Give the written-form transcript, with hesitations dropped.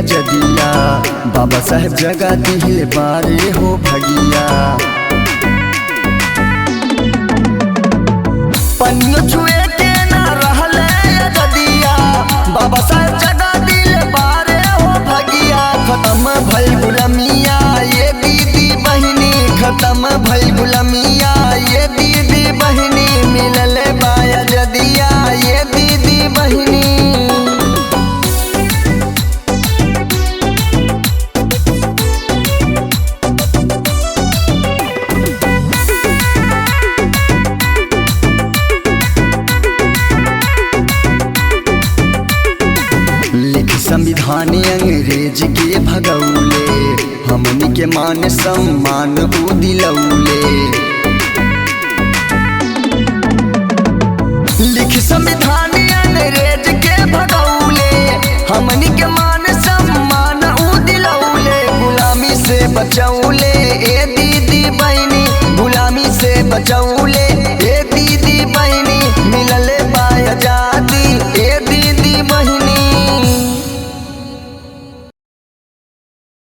आजादिया, बाबा साहेब जगा दिले बारे हो भगिया। पन्नियों छुए के ना रहले आजादिया, बाबा साहेब जगा दिले बारे हो भगिया। खत्म भई गुलामिया ये दीदी बहिनी, खत्म भई गुलामिया ये दीदी बहिनी, मिलले बा आजादिया ये दीदी बहिनी। संविधान अंग्रेज के भगौले, हमनी के मान सम्मान उ दिलौले। लिख संविधान अंग्रेज के भगौले, हमनी के मान सम्मान उ दिलौले। गुलामी से बचौले ए दीदी बहिनी, गुलामी से बचौले।